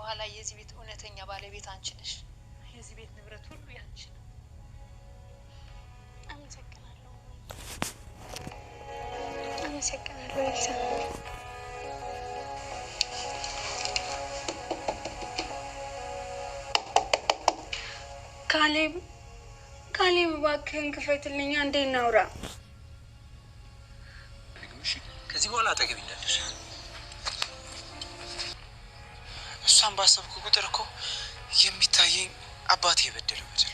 በኋላ የዚህ ቤት እውነተኛ ባለቤት አንቺ ነሽ። የዚህ ቤት ንብረት ሁሉ ያንቺ ነው። አመሰግናለሁ። ኤልሳ። ካሌብ እባክህን ክፈትልኝ፣ አንዴ እናውራ። ከዚህ በኋላ አጠገብ እንዳለሽ እሷን ባሰብኩ ቁጥር እኮ የሚታየኝ አባቴ የበደለው በደል።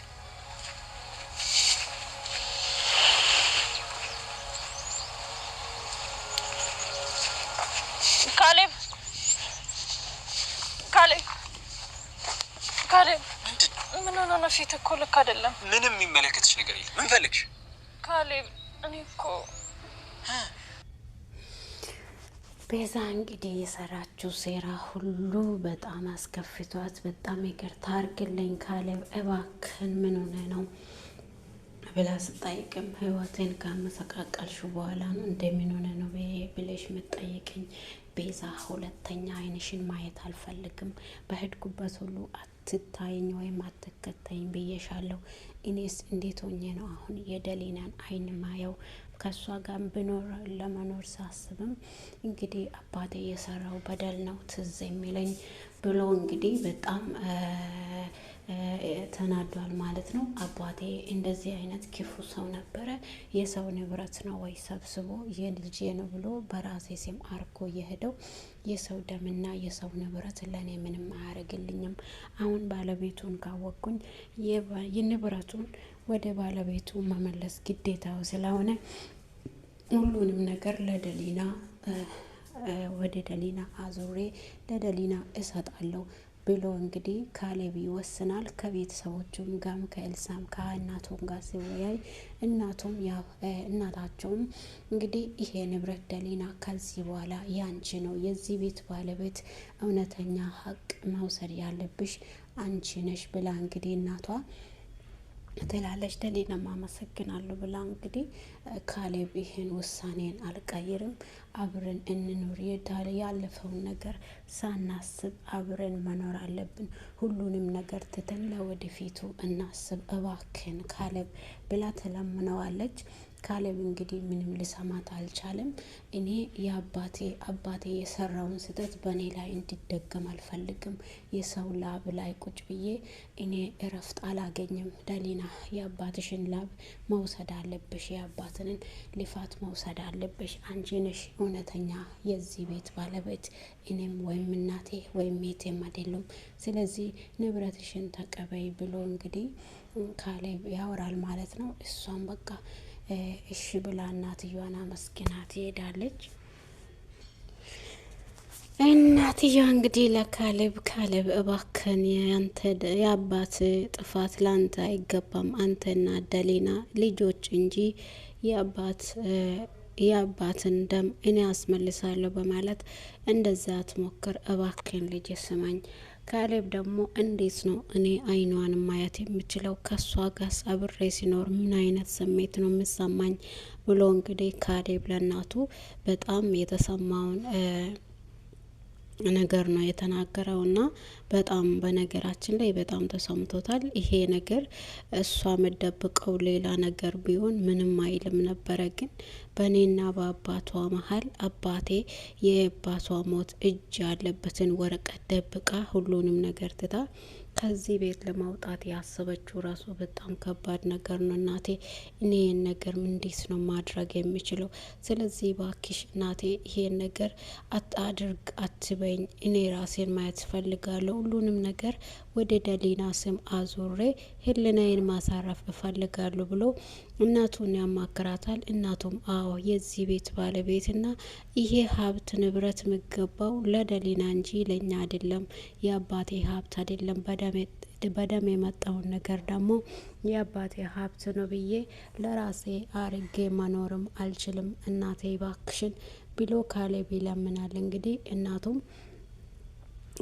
ካሌብ ምን ሆነ ነው? ፊት እኮ ልክ አይደለም። ምንም የሚመለከትሽ ነገር የለም። ምን ፈልግሽ? ካሌብ እኔ እኮ ቤዛ እንግዲህ የሰራችው ሴራ ሁሉ በጣም አስከፍቷት በጣም ይቅርታ አድርግልኝ ካሌብ እባክህን ምን ሆነ ነው ብላ ስጠይቅም ህይወቴን ካመሰቃቀልሽ በኋላ ነው እንደምን ሆነ ነው ብለሽ መጠየቅኝ ቤዛ ሁለተኛ አይንሽን ማየት አልፈልግም በሄድኩበት ሁሉ አትታይኝ ወይም አትከተይኝ ብዬሻለሁ እኔስ እንዴት ሆኜ ነው አሁን የደሊናን አይን ማየው ከሷ ጋር ብኖር ለመኖር ሳስብም እንግዲህ አባቴ የሰራው በደል ነው ትዝ የሚለኝ ብሎ እንግዲህ በጣም ተናዷል ማለት ነው። አባቴ እንደዚህ አይነት ክፉ ሰው ነበረ። የሰው ንብረት ነው ወይ ሰብስቦ የልጄ ነው ብሎ በራሴ ስም አርኮ የሄደው የሰው ደምና የሰው ንብረት ለኔ ምንም አያደርግልኝም። አሁን ባለቤቱን ካወቅኩኝ የንብረቱን ወደ ባለቤቱ መመለስ ግዴታው ስለሆነ ሁሉንም ነገር ለደሊና ወደ ደሊና አዙሬ ለደሊና እሰጣለሁ ብሎ እንግዲህ ካሌብ ይወስናል። ከቤተሰቦቹም ጋም ከኤልሳም ከእናቱም ጋር ሲወያይ እናታቸውም እንግዲህ ይሄ ንብረት ደሊና ከዚህ በኋላ ያንቺ ነው፣ የዚህ ቤት ባለቤት እውነተኛ ሀቅ መውሰድ ያለብሽ አንቺ ነሽ ብላ እንግዲህ እናቷ ትላለች። ደሊና አመሰግናለሁ ብላ እንግዲህ ካሌብ ይሄን ውሳኔን አልቀይርም፣ አብረን እንኑር፣ ያለፈውን ነገር ሳናስብ አብረን መኖር አለብን፣ ሁሉንም ነገር ትተን ለወደፊቱ እናስብ እባክን ካሌብ ብላ ተለምነዋለች። ካሌብ እንግዲህ ምንም ሊሰማት አልቻለም። እኔ አባቴ የሰራውን ስህተት በእኔ ላይ እንዲደገም አልፈልግም። የሰው ላብ ላይ ቁጭ ብዬ እኔ እረፍት አላገኝም። ደሊና የአባትሽን ላብ መውሰድ አለብሽ፣ የአባትንን ልፋት መውሰድ አለብሽ። አንቺ ነሽ እውነተኛ የዚህ ቤት ባለቤት፣ እኔም ወይም እናቴ ወይም የቴም አይደሉም። ስለዚህ ንብረትሽን ተቀበይ ብሎ እንግዲህ ካሌብ ያወራል ማለት ነው። እሷም በቃ እሺ ብላ እናትየዋን አመስግናት ትሄዳለች። እናትየዋ እንግዲህ ለካሌብ እባክህን የአባት ጥፋት ላንተ አይገባም፣ አንተና ደሊና ልጆች እንጂ የአባትን ደም እኔ አስመልሳለሁ በማለት እንደዛ አትሞክር እባክህን ልጅ ስማኝ። ካሌብ ደግሞ እንዴት ነው እኔ አይኗን ማየት የምችለው? ከሷ ጋር አብሬ ሲኖር ምን አይነት ስሜት ነው የሚሰማኝ ብሎ እንግዲህ ካሌብ ለእናቱ በጣም የተሰማውን ነገር ነው የተናገረውና በጣም በነገራችን ላይ በጣም ተሰምቶታል። ይሄ ነገር እሷ መደብቀው ሌላ ነገር ቢሆን ምንም አይልም ነበረ። ግን በእኔና በአባቷ መሀል አባቴ የአባቷ ሞት እጅ ያለበትን ወረቀት ደብቃ ሁሉንም ነገር ትታ ከዚህ ቤት ለማውጣት ያሰበችው ራሱ በጣም ከባድ ነገር ነው። እናቴ እኔ ይሄን ነገር እንዴት ነው ማድረግ የሚችለው? ስለዚህ ባክሽ እናቴ ይሄን ነገር አታድርግ አትበኝ፣ እኔ ራሴን ማየት እፈልጋለሁ። ሁሉንም ነገር ወደ ደሊና ስም አዙሬ ህልናዬን ማሳረፍ እፈልጋለሁ ብሎ እናቱን ያማክራታል። እናቱም አዎ የዚህ ቤት ባለቤትና ይሄ ሀብት ንብረት የሚገባው ለደሊና እንጂ ለኛ አይደለም፣ የአባቴ ሀብት አይደለም፣ በደም የመጣውን ነገር ደግሞ የአባቴ ሀብት ነው ብዬ ለራሴ አርጌ መኖርም አልችልም እናቴ ባክሽን ብሎ ካሌብ ይለምናል። እንግዲህ እናቱም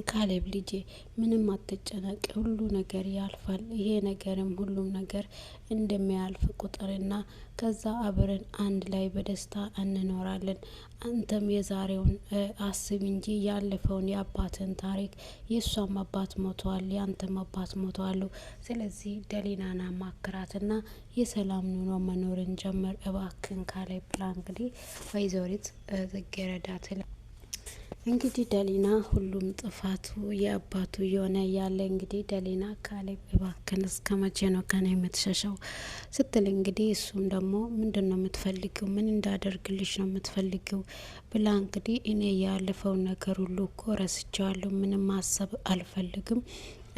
ካሌብ ልጄ ምንም አትጨነቅ፣ ሁሉ ነገር ያልፋል። ይሄ ነገርም ሁሉም ነገር እንደሚያልፍ ቁጥርና ከዛ አብረን አንድ ላይ በደስታ እንኖራለን። አንተም የዛሬውን አስብ እንጂ ያለፈውን የአባትን ታሪክ፣ የእሷም አባት ሞተዋል፣ ያንተም አባት ሞተዋሉ። ስለዚህ ደሊናና ማክራትና የሰላም ኑሮ መኖርን ጀመር እባክን ካሌብ ብላ እንግዲህ ወይዘሪት ጽጌረዳ እንግዲህ ደሊና ሁሉም ጥፋቱ የአባቱ የሆነ ያለ እንግዲህ ደሊና ካሌብ እባክን እስከ መቼ ነው ከኔ የምትሸሸው ስትል እንግዲህ እሱም ደግሞ ምንድን ነው የምትፈልጊው? ምን እንዳደርግልሽ ነው የምትፈልጊው? ብላ እንግዲህ እኔ ያለፈውን ነገር ሁሉ እኮ ረስቼዋለሁ፣ ምንም ማሰብ አልፈልግም፣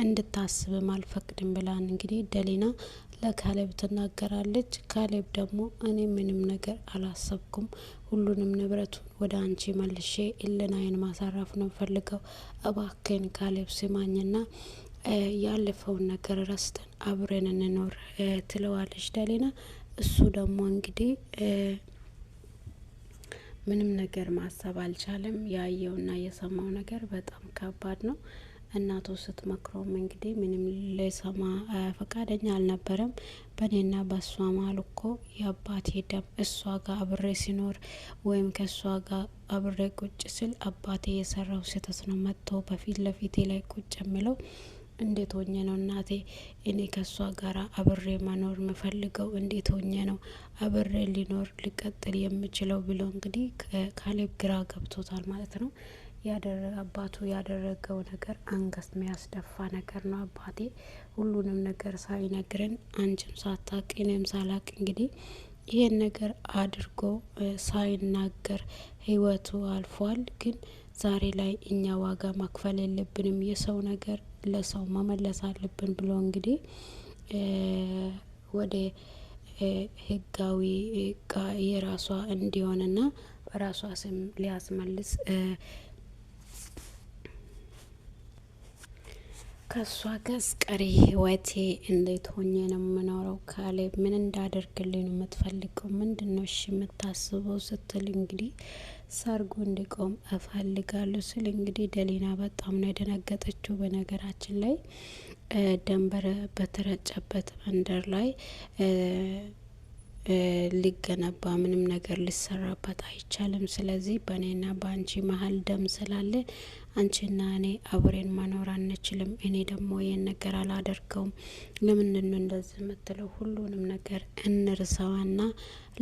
እንድታስብም አልፈቅድም ብላን እንግዲህ ደሊና ለካሌብ ትናገራለች። ካሌብ ደግሞ እኔ ምንም ነገር አላሰብኩም፣ ሁሉንም ንብረቱን ወደ አንቺ መልሼ ኢለናይን ማሳረፍ ነው ፈልገው፣ እባክን ካሌብ ስማኝና ያለፈውን ነገር ረስተን አብረን እንኖር ትለዋለች ደሊና። እሱ ደግሞ እንግዲህ ምንም ነገር ማሰብ አልቻለም። ያየውና የሰማው ነገር በጣም ከባድ ነው። እናቱ ስትመክረውም እንግዲህ ምንም ሊሰማ ፈቃደኛ አልነበረም። በእኔና በእሷ መሀል እኮ የአባቴ ደም እሷ ጋር አብሬ ሲኖር ወይም ከእሷ ጋር አብሬ ቁጭ ስል አባቴ የሰራው ስህተት ነው መጥቶ በፊት ለፊቴ ላይ ቁጭ የሚለው። እንዴት ሆኜ ነው እናቴ እኔ ከእሷ ጋር አብሬ መኖር የምፈልገው? እንዴት ሆኜ ነው አብሬ ሊቀጥል የምችለው ብሎ እንግዲህ ካሌብ ግራ ገብቶታል ማለት ነው። አባቱ ያደረገው ነገር አንገት የሚያስደፋ ነገር ነው። አባቴ ሁሉንም ነገር ሳይነግረን አንቺም ሳታቅ እኔም ሳላቅ እንግዲህ ይሄን ነገር አድርጎ ሳይናገር ህይወቱ አልፏል። ግን ዛሬ ላይ እኛ ዋጋ ማክፈል የለብንም፣ የሰው ነገር ለሰው መመለስ አለብን ብሎ እንግዲህ ወደ ህጋዊ የራሷ እንዲሆንና በራሷ ስም ሊያስመልስ ከሷ ጋር ቀሪ ህይወቴ እንዴት ሆኜ ነው የምኖረው? ካሌብ ምን እንዳደርግልኝ ነው የምትፈልገው? ምንድን ነው እሺ የምታስበው? ስትል እንግዲህ ሰርጉ እንዲቆም እፈልጋለሁ ስል እንግዲህ ደሊና በጣም ነው የደነገጠችው። በነገራችን ላይ ደንበር በተረጨበት መንደር ላይ ሊገነባ ምንም ነገር ሊሰራበት አይቻልም። ስለዚህ በእኔና በአንቺ መሀል ደም ስላለ አንቺና እኔ አብሬን መኖር አንችልም። እኔ ደግሞ ይህን ነገር አላደርገውም። ለምንድን ነው እንደዚህ የምትለው? ሁሉንም ነገር እንርሳዋና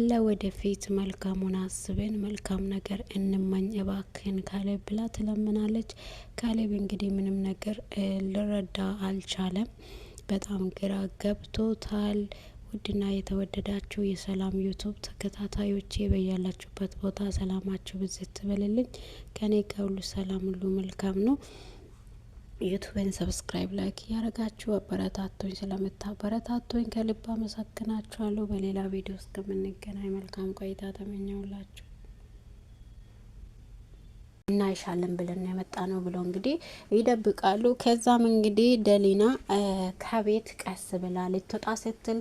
ለወደፊት መልካሙን አስበን መልካም ነገር እንመኝ እባክህን ካሌብ ብላ ትለምናለች። ካሌብ እንግዲህ ምንም ነገር ልረዳ አልቻለም። በጣም ግራ ገብቶታል። ውድና የተወደዳችሁ የሰላም ዩቱብ ተከታታዮቼ በያላችሁበት ቦታ ሰላማችሁ ብዝት ትበልልኝ። ከኔ ከሁሉ ሰላም ሁሉ መልካም ነው። ዩቱብን ሰብስክራይብ፣ ላይክ እያረጋችሁ አበረታቶኝ ስለምታበረታቶኝ ከልብ አመሰግናችኋለሁ። በሌላ ቪዲዮ እስከምንገናኝ መልካም ቆይታ ተመኘውላችሁ። እናይሻለን ብለን የመጣ ነው ብሎ እንግዲህ ይደብቃሉ። ከዛም እንግዲህ ደሊና ከቤት ቀስ ብላ ልትወጣ ስትል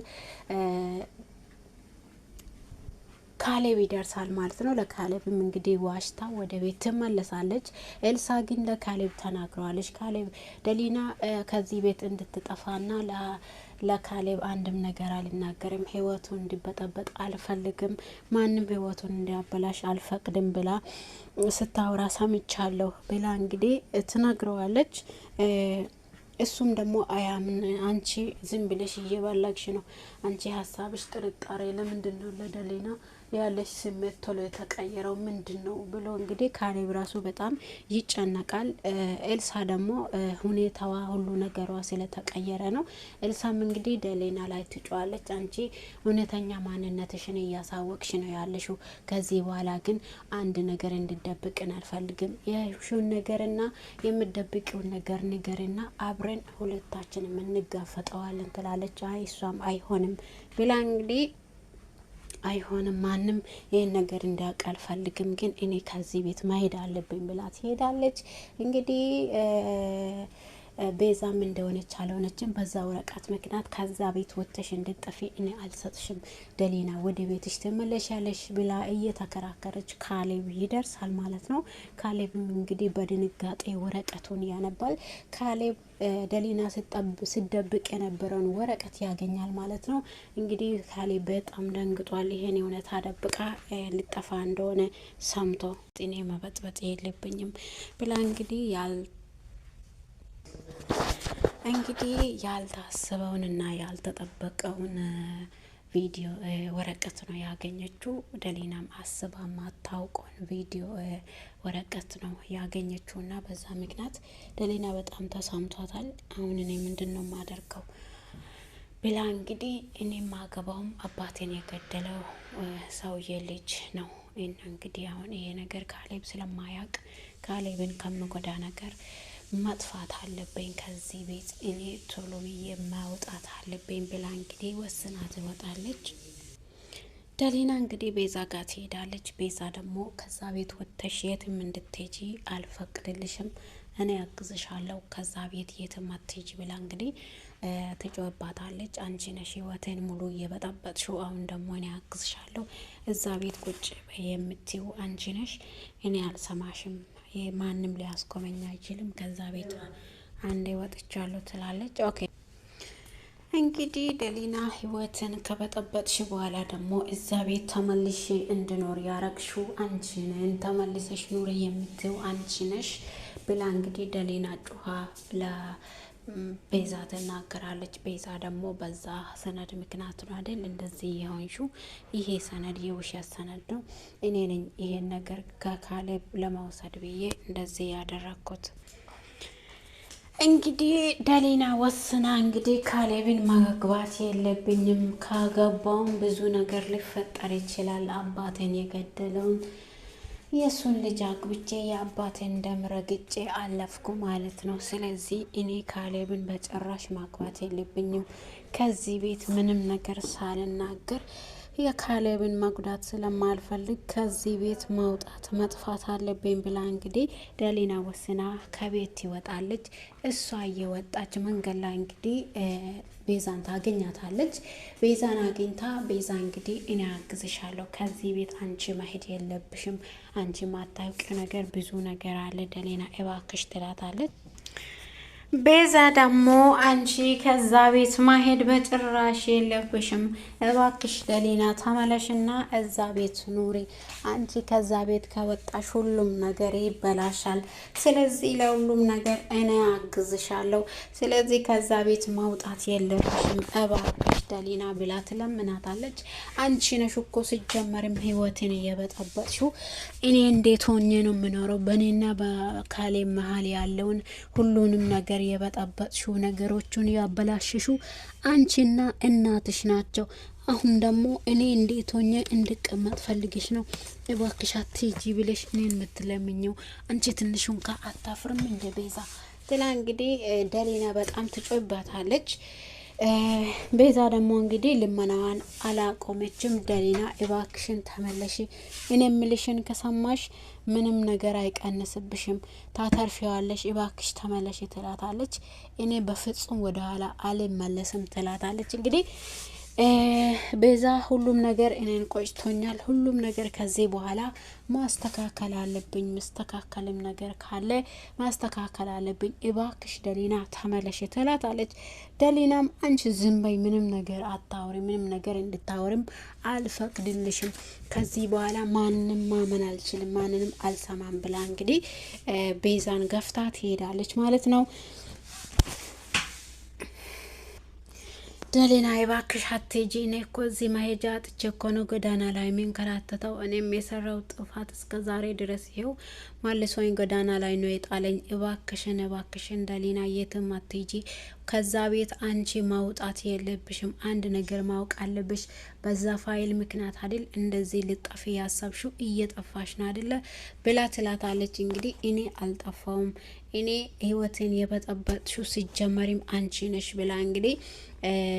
ካሌብ ይደርሳል ማለት ነው። ለካሌብም እንግዲህ ዋሽታ ወደ ቤት ትመለሳለች። ኤልሳ ግን ለካሌብ ተናግረዋለች። ካሌብ ደሊና ከዚህ ቤት እንድትጠፋና ለካሌብ አንድም ነገር አልናገርም፣ ህይወቱን እንዲበጠበጥ አልፈልግም፣ ማንም ህይወቱን እንዲያበላሽ አልፈቅድም ብላ ስታወራ ሰምቻለሁ ብላ እንግዲህ ትነግረዋለች። እሱም ደግሞ አያምን፣ አንቺ ዝም ብለሽ እየባላግሽ ነው፣ አንቺ ሀሳብሽ ጥርጣሬ ለምንድን ነው ለደሊና ያለሽ ስሜት ቶሎ የተቀየረው ምንድን ነው ብሎ እንግዲህ ካሌብ ራሱ በጣም ይጨነቃል። ኤልሳ ደግሞ ሁኔታዋ ሁሉ ነገሯ ስለተቀየረ ነው። ኤልሳም እንግዲህ ደሊና ላይ ትጫዋለች። አንቺ እውነተኛ ማንነትሽን እያሳወቅሽ ነው ያለሽው። ከዚህ በኋላ ግን አንድ ነገር እንድደብቅን አልፈልግም። የሹን ነገርና የምደብቂውን ነገር ንገርና አብረን ሁለታችንም እንጋፈጠዋለን ትላለች። አይ እሷም አይሆንም ብላ እንግዲህ አይሆንም ማንም ይህን ነገር እንዲያውቅ አልፈልግም፣ ግን እኔ ከዚህ ቤት መሄድ አለብኝ ብላ ትሄዳለች። እንግዲህ ቤዛም እንደሆነች አልሆነችም በዛ ወረቀት ምክንያት ከዛ ቤት ወጥተሽ እንድትጠፊ እኔ አልሰጥሽም፣ ደሊና ወደ ቤትሽ ትመለሻለሽ ብላ እየተከራከረች ካሌብ ይደርሳል ማለት ነው። ካሌብም እንግዲህ በድንጋጤ ወረቀቱን ያነባል። ካሌብ ደሊና ስደብቅ የነበረውን ወረቀት ያገኛል ማለት ነው። እንግዲህ ካሌብ በጣም ደንግጧል። ይሄን እውነት አደብቃ ልጠፋ እንደሆነ ሰምቶ እኔ መበጥበጥ የለብኝም ብላ እንግዲህ ያልታሰበውንና ያልተጠበቀውን ቪዲዮ ወረቀት ነው ያገኘችው። ደሊናም አስባ ማታውቀውን ቪዲዮ ወረቀት ነው ያገኘችው እና በዛ ምክንያት ደሊና በጣም ተሰምቷታል። አሁን እኔ ምንድነው ማደርገው ብላ እንግዲህ እኔ ማገባውም አባቴን የገደለው ሰውዬ ልጅ ነው እና እንግዲህ አሁን ይሄ ነገር ካሌብ ስለማያውቅ ካሌብን ከምጎዳ ነገር መጥፋት አለብኝ ከዚህ ቤት እኔ ቶሎ ብዬ ማውጣት አለብኝ ብላ እንግዲህ ወስና ትወጣለች። ደሊና እንግዲህ ቤዛ ጋር ትሄዳለች። ቤዛ ደግሞ ከዛ ቤት ወጥተሽ የትም እንድትሄጂ አልፈቅድልሽም፣ እኔ ያግዝሻለሁ፣ ከዛ ቤት የትም አትሄጂ ብላ እንግዲህ ትጮህባታለች። አንቺ ነሽ ህይወቴን ሙሉ እየበጠበጥሽው፣ አሁን ደግሞ እኔ ያግዝሻለሁ፣ እዛ ቤት ቁጭ የምትይው አንቺ ነሽ፣ እኔ አልሰማሽም፣ ማንም ሊያስቆመኝ አይችልም፣ ከዛ ቤት አንዴ ወጥቻለሁ ትላለች። ኦኬ እንግዲህ ደሊና ህይወትን ከበጠበጥሽ በኋላ ደግሞ እዛ ቤት ተመልሽ እንድኖር ያረግሽው አንቺ ነን፣ ተመልሰሽ ኑሪ የምትይው አንቺ ነሽ ብላ እንግዲህ ደሊና ጩሃ ለቤዛ ትናገራለች። ቤዛ ደግሞ በዛ ሰነድ ምክንያት ነው አይደል እንደዚህ የሆንሽው፣ ይሄ ሰነድ የውሸት ሰነድ ነው፣ እኔ ነኝ ይሄን ነገር ከካሌብ ለመውሰድ ብዬ እንደዚህ ያደረኩት። እንግዲህ ደሊና ወስና እንግዲህ ካሌብን ማግባት የለብኝም፣ ካገባውም ብዙ ነገር ሊፈጠር ይችላል፣ አባቴን የገደለውን የሱን ልጅ አግብቼ የአባቴን ደም ረግጬ አለፍኩ ማለት ነው። ስለዚህ እኔ ካሌብን በጭራሽ ማግባት የለብኝም፣ ከዚህ ቤት ምንም ነገር ሳልናገር የካሌብን መጉዳት ስለማልፈልግ ከዚህ ቤት መውጣት መጥፋት አለብኝ ብላ እንግዲህ ደሊና ወስና ከቤት ትወጣለች። እሷ እየወጣች መንገድ ላይ እንግዲህ ቤዛን ታገኛታለች። ቤዛን አግኝታ ቤዛ እንግዲህ እኔ አግዝሻለሁ፣ ከዚህ ቤት አንቺ መሄድ የለብሽም፣ አንቺ ማታውቂው ነገር ብዙ ነገር አለ ደሊና እባክሽ ትላታለች። ቤዛ ደግሞ አንቺ ከዛ ቤት ማሄድ በጭራሽ የለብሽም፣ እባክሽ ደሊና ተመለሽና እዛ ቤት ኑሪ፣ አንቺ ከዛ ቤት ከወጣሽ ሁሉም ነገር ይበላሻል፣ ስለዚህ ለሁሉም ነገር እኔ አግዝሻለሁ፣ ስለዚህ ከዛ ቤት ማውጣት የለብሽም እባክሽ ደሊና ብላ ትለምናታለች። አንቺ ነሽ እኮ ሲጀመርም ህይወትን እየበጠበጥሽው፣ እኔ እንዴት ሆኜ ነው የምኖረው? በእኔና በካሌብ መሀል ያለውን ሁሉንም ነገር የበጠበጥሽው፣ ነገሮቹን ያበላሽሹ አንቺና እናትሽ ናቸው። አሁን ደግሞ እኔ እንዴት ሆኜ እንድቀመጥ ፈልግሽ ነው? እባክሽ አትሂጂ ብለሽ እኔን የምትለምኘው አንቺ ትንሽ እንኳ አታፍርም እንደ ቤዛ ትላ እንግዲህ ደሊና በጣም ትጮይባታለች። ቤዛ ደግሞ እንግዲህ ልመናዋን አላቆመችም። ደሊና እባክሽን ተመለሺ፣ እኔ የምልሽን ከሰማሽ ምንም ነገር አይቀንስብሽም፣ ታተርፊዋለሽ፣ እባክሽ ተመለሺ ትላታለች። እኔ በፍጹም ወደ ኋላ አልመለስም ትላታለች። እንግዲህ ቤዛ ሁሉም ነገር እኔን ቆጭቶኛል፣ ሁሉም ነገር ከዚህ በኋላ ማስተካከል አለብኝ፣ መስተካከልም ነገር ካለ ማስተካከል አለብኝ፣ እባክሽ ደሊና ተመለሽ ትላታለች። ደሊናም አንቺ ዝም በይ፣ ምንም ነገር አታውሪ፣ ምንም ነገር እንድታወሪም አልፈቅድልሽም፣ ከዚህ በኋላ ማንንም ማመን አልችልም፣ ማንንም አልሰማም ብላ እንግዲህ ቤዛን ገፍታ ትሄዳለች ማለት ነው። ደሊና እባክሽ አትሄጂ፣ እኔ እኮ እዚህ መሄጃ አጥቼ እኮ ነው ጎዳና ላይ የሚንከራተተው፣ እኔም የሰራው ጥፋት እስከ ዛሬ ድረስ ይኸው መልሶኝ ጎዳና ላይ ነው የጣለኝ፣ እባክሽን እባክሽን ደሊና የትም አትሄጂ፣ ከዛ ቤት አንቺ ማውጣት የለብሽም። አንድ ነገር ማወቅ አለብሽ። በዛ ፋይል ምክንያት አይደል እንደዚህ ልጠፊ ያሰብሽው፣ እየጠፋሽ ነው አይደለ ብላ ትላታለች። እንግዲህ እኔ አልጠፋውም፣ እኔ ህይወትን የበጠበጥሽው ሲጀመሪም አንቺ ነሽ ብላ እንግዲህ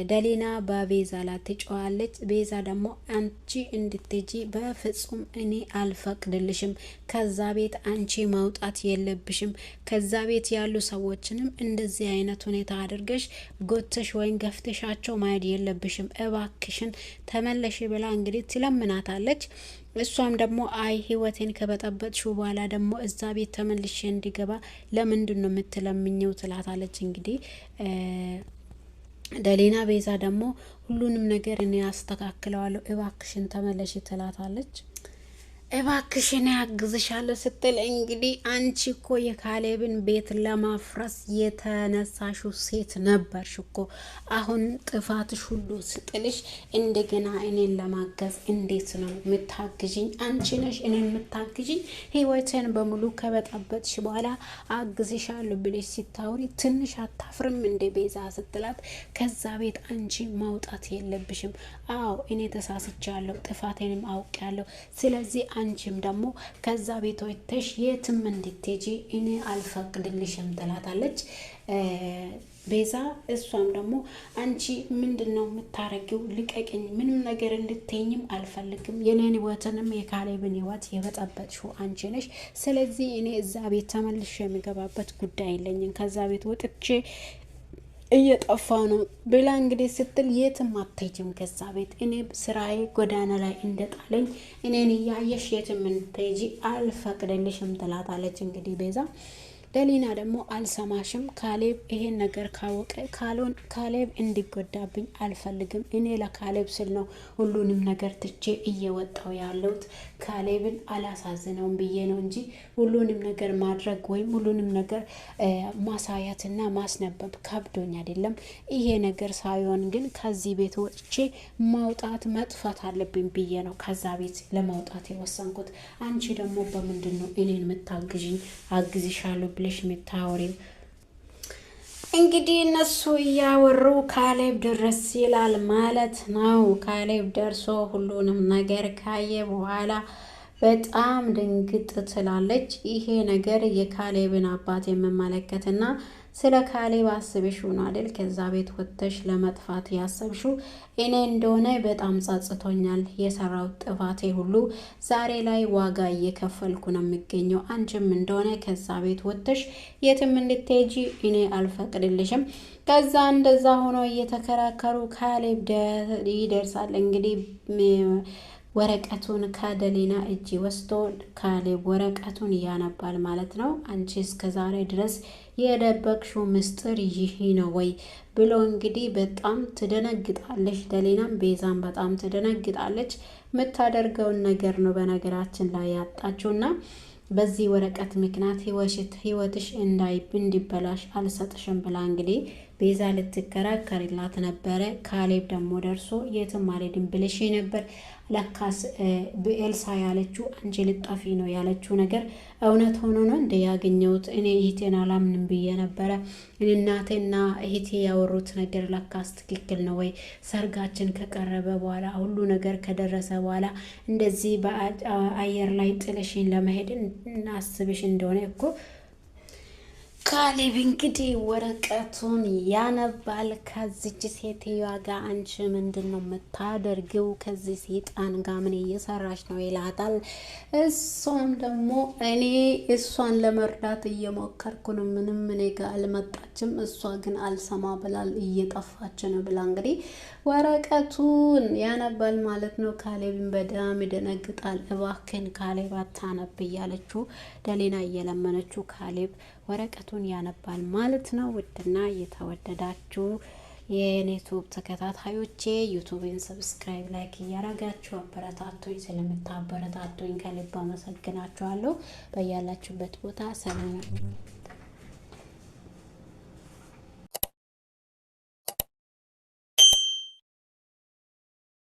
ደሊና በቤዛ ላይ ትጮዋለች። ቤዛ ደግሞ አንቺ እንድትጂ በፍጹም እኔ አልፈቅድልሽም፣ ከዛ ቤት አንቺ መውጣት የለብሽም፣ ከዛ ቤት ያሉ ሰዎችንም እንደዚህ አይነት ሁኔታ አድርገሽ ጎተሽ ወይም ገፍተሻቸው ማየት የለብሽም፣ እባክሽን ተመለሽ ብላ እንግዲህ ትለምናታለች። እሷም ደግሞ አይ ህይወቴን ከበጠበጥሹ በኋላ ደግሞ እዛ ቤት ተመልሼ እንዲገባ ለምንድን ነው የምትለምኘው ትላታለች። እንግዲህ ደሊና ቤዛ ደግሞ ሁሉንም ነገር እኔ አስተካክለዋለሁ እባክሽን ተመለሽ ትላታለች። እባክሽን ያግዝሻለሁ ስትል እንግዲህ አንቺ እኮ የካሌብን ቤት ለማፍረስ የተነሳሹ ሴት ነበርሽ እኮ። አሁን ጥፋትሽ ሁሉ ስጥልሽ እንደገና እኔን ለማገዝ እንዴት ነው የምታግዥኝ? አንቺ ነሽ እኔን የምታግዥኝ? ህይወትን በሙሉ ከበጠበጥሽ በኋላ አግዝሻለሁ ብለሽ ሲታወሪ ትንሽ አታፍርም እንደ ቤዛ ስትላት፣ ከዛ ቤት አንቺ ማውጣት የለብሽም። አዎ እኔ ተሳስቻለሁ፣ ጥፋቴንም አውቄያለሁ። ስለዚህ አንቺም ደግሞ ከዛ ቤት ወጥተሽ የትም እንድትሄጂ እኔ አልፈቅድልሽም ትላታለች ቤዛ። እሷም ደግሞ አንቺ ምንድነው የምታረጊው? ልቀቅኝ፣ ምንም ነገር እንድትይኝም አልፈልግም። የኔን ህይወትንም የካሌብን ህይወት የበጠበጥሽው አንቺ ነሽ። ስለዚህ እኔ እዛ ቤት ተመልሼ የሚገባበት ጉዳይ የለኝም። ከዛ ቤት ወጥቼ እየጠፋ ነው ብላ እንግዲህ ስትል የትም አትሄጂም ከዛ ቤት፣ እኔ ስራዬ ጎዳና ላይ እንደጣለኝ እኔን እያየሽ የትም እንድትሄጂ አልፈቅድልሽም ትላታለች። እንግዲህ ቤዛ ደሊና ደግሞ አልሰማሽም፣ ካሌብ ይሄን ነገር ካወቀ ካሌብ እንዲጎዳብኝ አልፈልግም። እኔ ለካሌብ ስል ነው ሁሉንም ነገር ትቼ እየወጣው ያለሁት። ካሌብን አላሳዝነውም ብዬ ነው እንጂ ሁሉንም ነገር ማድረግ ወይም ሁሉንም ነገር ማሳያትና ማስነበብ ከብዶኝ አይደለም። ይሄ ነገር ሳይሆን ግን ከዚህ ቤት ወጥቼ ማውጣት መጥፋት አለብኝ ብዬ ነው ከዛ ቤት ለማውጣት የወሰንኩት። አንቺ ደግሞ በምንድን ነው እኔን የምታግዥኝ? አግዝሻለሁ ብለሽ የምታወሪው? እንግዲህ እነሱ እያወሩ ካሌብ ድረስ ይላል ማለት ነው። ካሌብ ደርሶ ሁሉንም ነገር ካየ በኋላ በጣም ድንግጥ ትላለች። ይሄ ነገር የካሌብን አባት የምመለከትና ስለ ካሌብ አስበሽ ሆኖ አይደል ከዛ ቤት ወጥተሽ ለመጥፋት ያሰብሽው? እኔ እንደሆነ በጣም ጸጽቶኛል። የሰራው ጥፋቴ ሁሉ ዛሬ ላይ ዋጋ እየከፈልኩ ነው የሚገኘው። አንቺም እንደሆነ ከዛ ቤት ወጥተሽ የትም እንድትሄጂ እኔ አልፈቅድልሽም። ከዛ እንደዛ ሆኖ እየተከራከሩ ካሌብ ይደርሳል። እንግዲህ ወረቀቱን ከደሊና እጅ ወስዶ ካሌብ ወረቀቱን ያነባል ማለት ነው። አንቺ እስከ ዛሬ ድረስ የደበቅሽው ምስጢር ይህ ነው ወይ ብሎ እንግዲህ በጣም ትደነግጣለች። ደሊናም ቤዛም በጣም ትደነግጣለች። የምታደርገውን ነገር ነው በነገራችን ላይ ያጣችውና በዚህ ወረቀት ምክንያት ህይወትሽ እንዲበላሽ አልሰጥሽም ብላ እንግዲህ ቤዛ ልትከራከርላት ነበረ። ካሌብ ደግሞ ደርሶ የትም አልሄድም ብለሽ ነበር፣ ለካስ በኤልሳ ያለችው አንቺ ልጣፊ ነው ያለችው ነገር እውነት ሆኖ ነው እንደ ያገኘሁት። እኔ እህቴን አላምንም ብዬ ነበረ። እናቴና እህቴ ያወሩት ነገር ለካስ ትክክል ነው ወይ? ሰርጋችን ከቀረበ በኋላ ሁሉ ነገር ከደረሰ በኋላ እንደዚህ በአየር ላይ ጥለሽኝ ለመሄድ እናስብሽ እንደሆነ እኮ ካሌብ እንግዲህ ወረቀቱን ያነባል። ከዚች ሴትዮዋ ጋር አንቺ ምንድን ነው የምታደርጊው? ከዚህ ሴጣን ጋር ምን እየሰራች ነው ይላታል። እሷም ደግሞ እኔ እሷን ለመርዳት እየሞከርኩ ነው፣ ምንም እኔ ጋር አልመጣችም፣ እሷ ግን አልሰማ ብላል እየጠፋች ነው ብላ እንግዲህ ወረቀቱን ያነባል ማለት ነው። ካሌብን በጣም ይደነግጣል። እባክን ካሌብ አታነብ እያለችው ደሊና እየለመነችው ካሌብ ወረቀቱን ያነባል ማለት ነው። ውድና የተወደዳችሁ የዩቱብ ተከታታዮቼ ዩቱብን ሰብስክራይብ፣ ላይክ እያረጋችሁ አበረታቱኝ። ስለምታበረታቱኝ ከልብ አመሰግናችኋለሁ። በያላችሁበት ቦታ ሰላም